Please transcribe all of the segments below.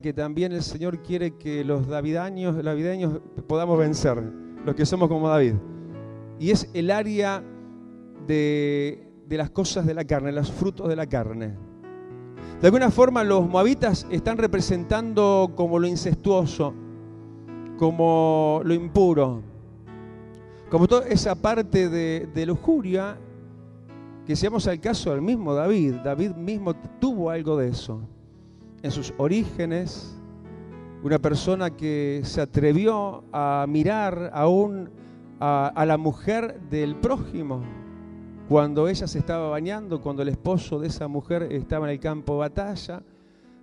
que también el Señor quiere que los navideños podamos vencer, los que somos como David. Y es el área de las cosas de la carne, los frutos de la carne. De alguna forma los moabitas están representando como lo incestuoso, como lo impuro, como toda esa parte de lujuria, que si vamos al caso del mismo David mismo tuvo algo de eso. En sus orígenes, una persona que se atrevió a mirar aún a la mujer del prójimo, cuando ella se estaba bañando, cuando el esposo de esa mujer estaba en el campo de batalla,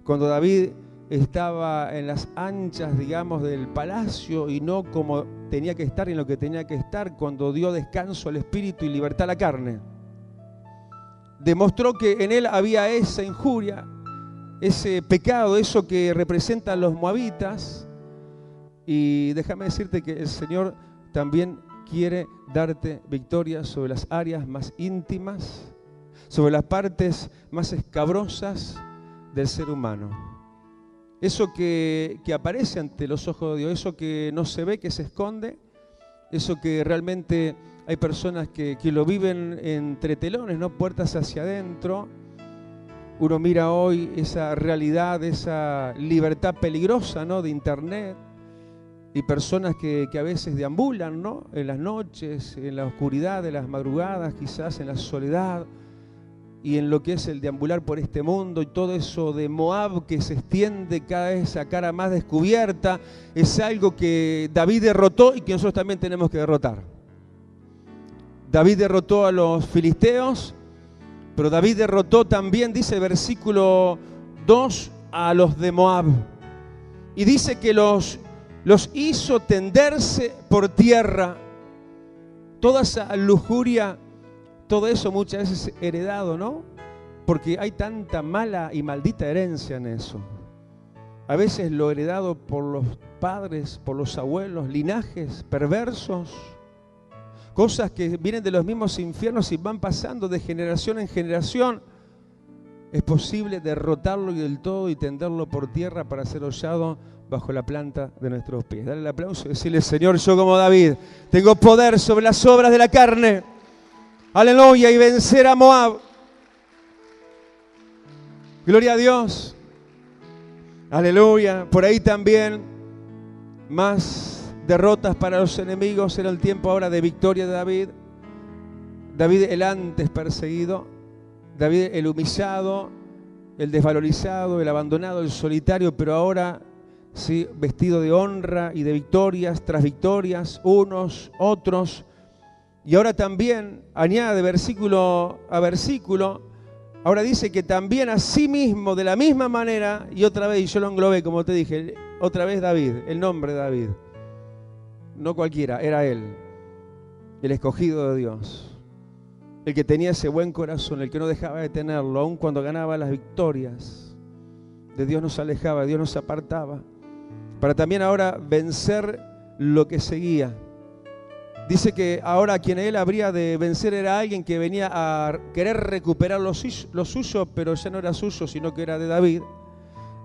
cuando David estaba en las anchas, digamos, del palacio y no como tenía que estar en lo que tenía que estar, cuando dio descanso al espíritu y libertad a la carne. Demostró que en él había esa injuria, ese pecado, eso que representan los moabitas. Y déjame decirte que el Señor también quiere darte victoria sobre las áreas más íntimas, sobre las partes más escabrosas del ser humano. Eso que aparece ante los ojos de Dios, eso que no se ve, que se esconde, eso que realmente hay personas que lo viven entre telones, ¿no? Puertas hacia adentro. Uno mira hoy esa realidad, esa libertad peligrosa, ¿no? De internet, y personas que a veces deambulan, ¿no? En las noches, en la oscuridad de las madrugadas, quizás en la soledad, y en lo que es el deambular por este mundo, y todo eso de Moab que se extiende cada vez a cara más descubierta, es algo que David derrotó y que nosotros también tenemos que derrotar. David derrotó a los filisteos, pero David derrotó también, dice el versículo 2, a los de Moab. Y dice que los hizo tenderse por tierra. Toda esa lujuria, todo eso muchas veces heredado, ¿no? Porque hay tanta mala y maldita herencia en eso. A veces lo heredado por los padres, por los abuelos, linajes perversos. Cosas que vienen de los mismos infiernos y van pasando de generación en generación. Es posible derrotarlo y del todo y tenderlo por tierra para ser hollado bajo la planta de nuestros pies. Dale el aplauso y decirle: Señor, yo como David tengo poder sobre las obras de la carne. Aleluya, y vencer a Moab. Gloria a Dios. Aleluya. Por ahí también más derrotas para los enemigos. Era el tiempo ahora de victoria de David. David el antes perseguido, David el humillado, el desvalorizado, el abandonado, el solitario, pero ahora sí, vestido de honra y de victorias tras victorias, unos, otros. Y ahora también añade versículo a versículo, ahora dice que también a sí mismo, de la misma manera, y otra vez, y yo lo englobé como te dije, otra vez David, el nombre de David. No cualquiera, era él, el escogido de Dios, el que tenía ese buen corazón, el que no dejaba de tenerlo, aun cuando ganaba las victorias. De Dios nos alejaba, de Dios nos apartaba, para también ahora vencer lo que seguía. Dice que ahora quien él habría de vencer era alguien que venía a querer recuperar lo suyo, pero ya no era suyo, sino que era de David,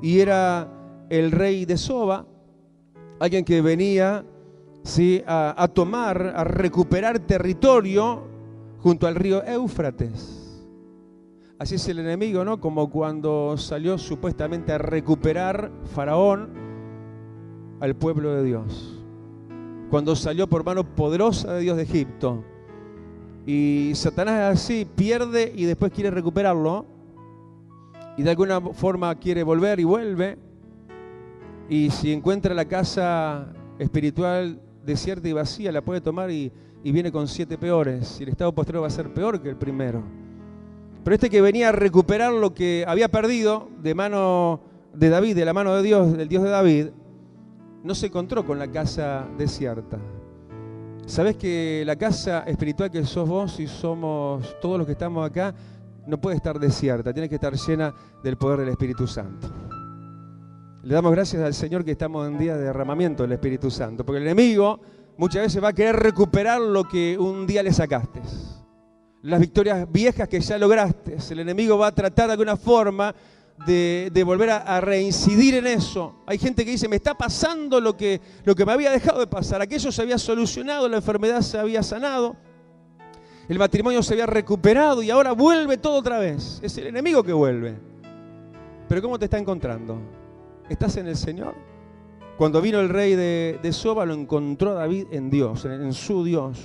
y era el rey de Soba, alguien que venía ¿sí? a tomar, a recuperar territorio junto al río Éufrates. Así es el enemigo, ¿no? Como cuando salió supuestamente a recuperar Faraón al pueblo de Dios. Cuando salió por mano poderosa de Dios de Egipto. Y Satanás así pierde y después quiere recuperarlo. Y de alguna forma quiere volver y vuelve. Y si encuentra la casa espiritual desierta y vacía, la puede tomar y viene con 7 peores. Y el estado posterior va a ser peor que el primero. Pero este que venía a recuperar lo que había perdido de mano de David, de la mano de Dios, del Dios de David, no se encontró con la casa desierta. ¿Sabés que la casa espiritual que sos vos y somos todos los que estamos acá no puede estar desierta? Tiene que estar llena del poder del Espíritu Santo. Le damos gracias al Señor que estamos en día de derramamiento del Espíritu Santo, porque el enemigo muchas veces va a querer recuperar lo que un día le sacaste. Las victorias viejas que ya lograste. El enemigo va a tratar de alguna forma de volver a reincidir en eso. Hay gente que dice, me está pasando lo que me había dejado de pasar. Aquello se había solucionado, la enfermedad se había sanado, el matrimonio se había recuperado y ahora vuelve todo otra vez. Es el enemigo que vuelve. Pero ¿cómo te está encontrando? ¿Estás en el Señor? Cuando vino el rey de Soba, lo encontró a David en Dios, en su Dios.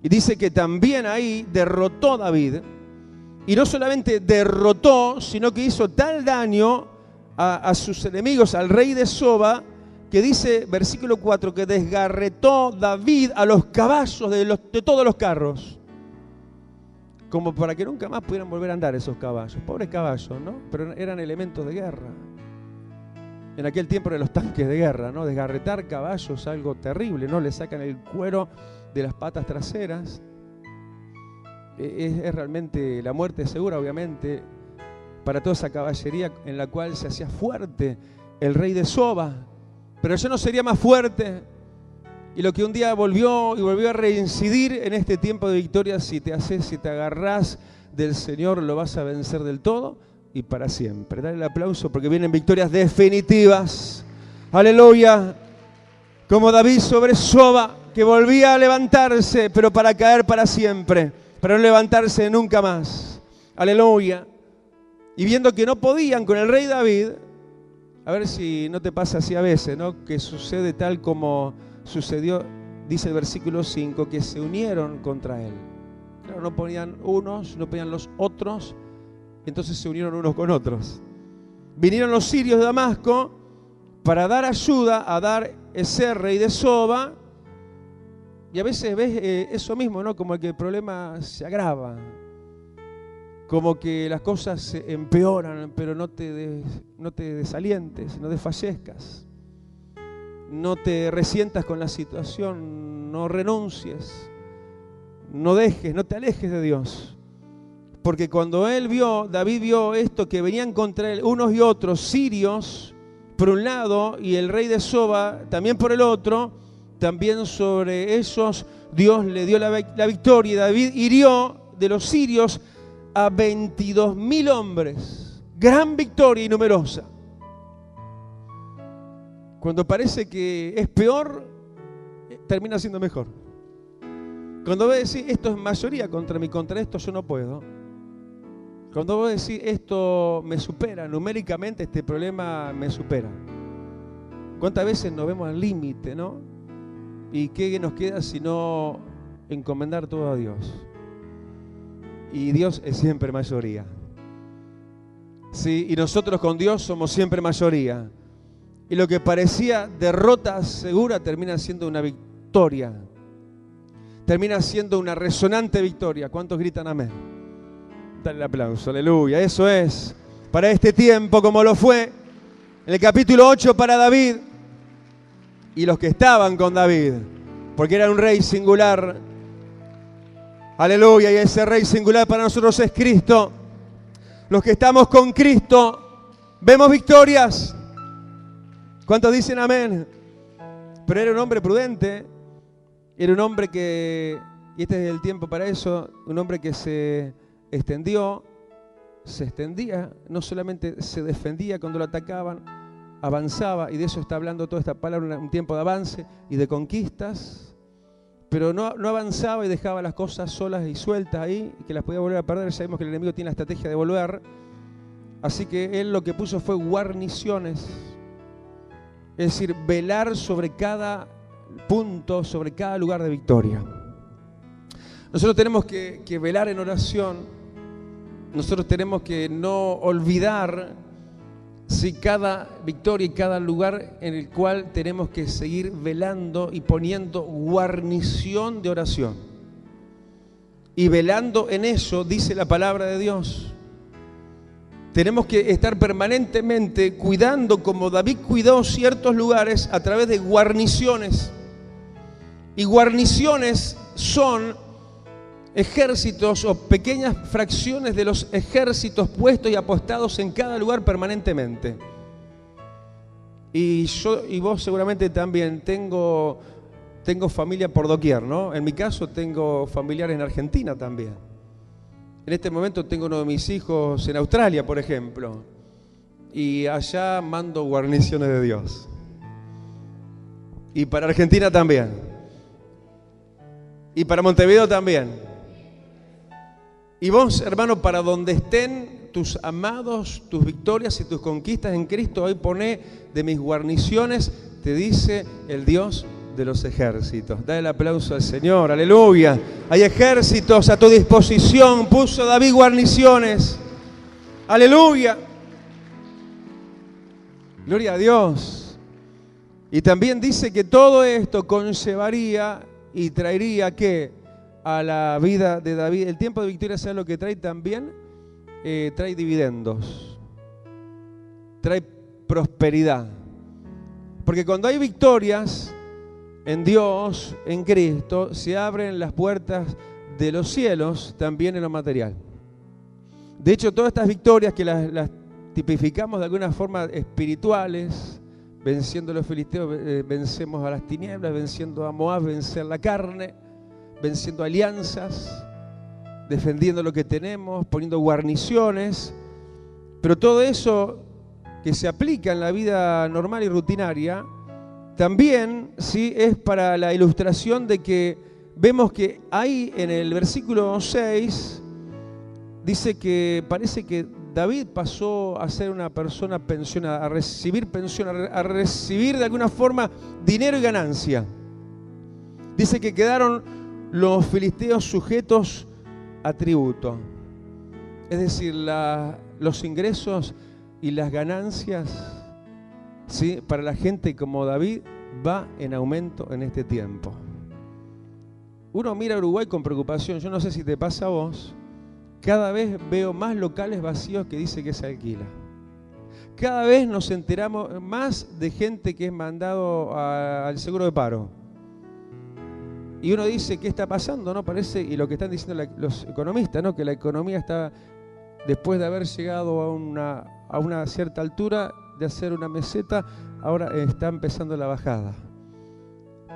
Y dice que también ahí derrotó a David. Y no solamente derrotó, sino que hizo tal daño a sus enemigos, al rey de Soba, que dice, versículo 4, que desgarretó David a los caballos de todos los carros. Como para que nunca más pudieran volver a andar esos caballos. Pobres caballos, ¿no? Pero eran elementos de guerra. En aquel tiempo eran los tanques de guerra, ¿no? Desgarretar caballos, algo terrible, ¿no? Le sacan el cuero de las patas traseras. Es realmente la muerte segura, obviamente, para toda esa caballería en la cual se hacía fuerte el rey de Soba. Pero ya no sería más fuerte. Y lo que un día volvió a reincidir en este tiempo de victoria, si te agarrás del Señor, lo vas a vencer del todo y para siempre. Dale el aplauso porque vienen victorias definitivas. Aleluya. Como David sobre Soba, que volvía a levantarse, pero para caer para siempre, para no levantarse nunca más. Aleluya. Y viendo que no podían con el rey David, a ver si no te pasa así a veces, ¿no? Que sucede tal como sucedió, dice el versículo 5, que se unieron contra él. Claro, no ponían unos, no ponían los otros, entonces se unieron unos con otros. Vinieron los sirios de Damasco para dar ayuda a dar ese rey de Soba. Y a veces ves eso mismo, ¿no? Como que el problema se agrava, como que las cosas se empeoran, pero no te desalientes, no desfallezcas, no te resientas con la situación, no renuncies, no te alejes de Dios. Porque cuando David vio esto, que venían contra él unos y otros, sirios por un lado y el rey de Soba también por el otro, también sobre ellos Dios le dio la victoria. Y David hirió de los sirios a 22.000 hombres. Gran victoria y numerosa. Cuando parece que es peor, termina siendo mejor. Cuando vos decís, esto es mayoría contra mí, contra esto yo no puedo. Cuando vos decís, esto me supera, numéricamente este problema me supera. ¿Cuántas veces nos vemos al límite, no? ¿Y qué nos queda sino encomendar todo a Dios? Y Dios es siempre mayoría. Sí, y nosotros con Dios somos siempre mayoría. Y lo que parecía derrota segura termina siendo una victoria. Termina siendo una resonante victoria. ¿Cuántos gritan amén? Dale el aplauso, aleluya. Eso es para este tiempo, como lo fue en el capítulo 8 para David y los que estaban con David, porque era un rey singular. Aleluya, y ese rey singular para nosotros es Cristo. Los que estamos con Cristo vemos victorias. ¿Cuántos dicen amén? Pero era un hombre prudente, era un hombre que, y este es el tiempo para eso, un hombre que se extendía, no solamente se defendía cuando lo atacaban, avanzaba, y de eso está hablando toda esta palabra, un tiempo de avance y de conquistas, pero no avanzaba y dejaba las cosas solas y sueltas ahí, y que las podía volver a perder. Sabemos que el enemigo tiene la estrategia de volver, así que él lo que puso fue guarniciones, es decir, velar sobre cada punto, sobre cada lugar de victoria. Nosotros tenemos que velar en oración. Nosotros tenemos que no olvidar cada victoria y cada lugar en el cual tenemos que seguir velando y poniendo guarnición de oración. Y velando en eso, dice la palabra de Dios. Tenemos que estar permanentemente cuidando, como David cuidó ciertos lugares a través de guarniciones. Y guarniciones son ejércitos o pequeñas fracciones de los ejércitos puestos y apostados en cada lugar permanentemente. Y yo y vos seguramente también tengo familia por doquier, ¿no? En mi caso tengo familiares en Argentina también. En este momento tengo uno de mis hijos en Australia, por ejemplo. y allá mando guarniciones de Dios. Y para Argentina también. Y para Montevideo también. Y vos, hermano, para donde estén tus amados, tus victorias y tus conquistas en Cristo, hoy poné de mis guarniciones, te dice el Dios de los ejércitos. Da el aplauso al Señor, aleluya. Hay ejércitos a tu disposición, puso David guarniciones. Aleluya. Gloria a Dios. Y también dice que todo esto conllevaría y traería ¿qué? A la vida de David. El tiempo de victoria, ¿sabes lo que trae también? Trae dividendos. Trae prosperidad. Porque cuando hay victorias en Dios, en Cristo, se abren las puertas de los cielos también en lo material. De hecho, todas estas victorias que las tipificamos de alguna forma espirituales, venciendo a los filisteos, vencemos a las tinieblas, venciendo a Moab, vencer la carne, venciendo alianzas, defendiendo lo que tenemos, poniendo guarniciones. Pero todo eso que se aplica en la vida normal y rutinaria, también sí es para la ilustración de que vemos que ahí en el versículo 6 dice que parece que David pasó a ser una persona pensionada, a recibir pensión, a recibir de alguna forma dinero y ganancia. Dice que quedaron los filisteos sujetos a tributo. Es decir, los ingresos y las ganancias, ¿sí?, para la gente como David va en aumento en este tiempo. Uno mira a Uruguay con preocupación, yo no sé si te pasa a vos. Cada vez veo más locales vacíos que dice que se alquila. Cada vez nos enteramos más de gente que es mandado al seguro de paro. Y uno dice, ¿qué está pasando? ¿No? Parece, y lo que están diciendo los economistas, ¿no?, que la economía está, después de haber llegado a una cierta altura, de hacer una meseta, ahora está empezando la bajada.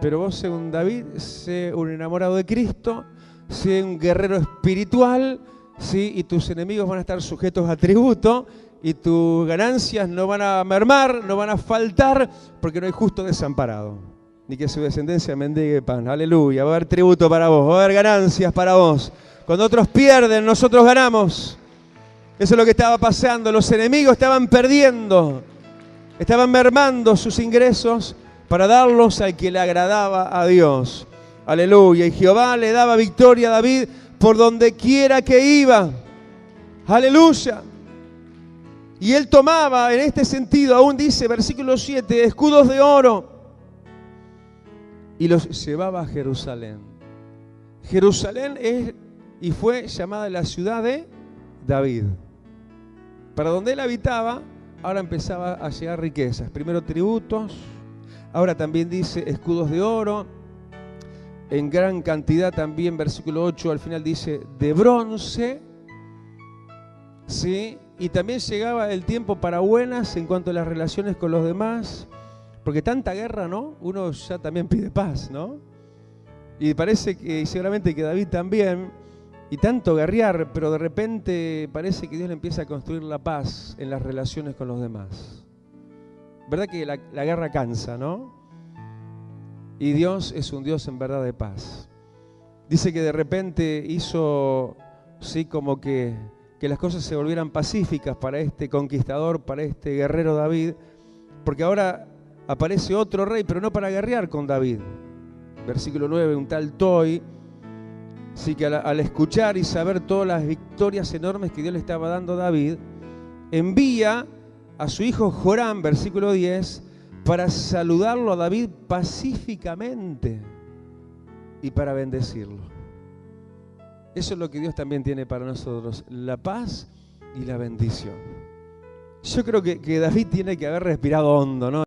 Pero vos, según David, sé un enamorado de Cristo, sé un guerrero espiritual, ¿sí?, y tus enemigos van a estar sujetos a tributo y tus ganancias no van a mermar, no van a faltar, porque no hay justo desamparado, ni que su descendencia mendigue pan. Aleluya, va a haber tributo para vos, va a haber ganancias para vos. Cuando otros pierden, nosotros ganamos. Eso es lo que estaba pasando. Los enemigos estaban perdiendo, estaban mermando sus ingresos para darlos al que le agradaba a Dios. Aleluya. Y Jehová le daba victoria a David por donde quiera que iba. Aleluya. Y él tomaba en este sentido, aún dice, versículo 7, escudos de oro, y los llevaba a Jerusalén. Jerusalén es y fue llamada la ciudad de David. Para donde él habitaba, ahora empezaba a llegar riquezas. Primero tributos, ahora también dice escudos de oro, en gran cantidad también, versículo 8, al final dice de bronce, ¿sí? Y también llegaba el tiempo para buenas en cuanto a las relaciones con los demás, porque tanta guerra, ¿no? Uno ya también pide paz, ¿no? Y parece que seguramente que David también, y tanto guerrear, pero de repente parece que Dios le empieza a construir la paz en las relaciones con los demás. ¿Verdad que la guerra cansa, no? Y Dios es un Dios en verdad de paz. Dice que de repente hizo, sí, como que las cosas se volvieran pacíficas para este conquistador, para este guerrero David, porque ahora aparece otro rey, pero no para guerrear con David. Versículo 9, un tal Toi, sí, que al escuchar y saber todas las victorias enormes que Dios le estaba dando a David, envía a su hijo Joram, versículo 10, para saludarlo a David pacíficamente y para bendecirlo. Eso es lo que Dios también tiene para nosotros, la paz y la bendición. Yo creo que David tiene que haber respirado hondo, ¿no?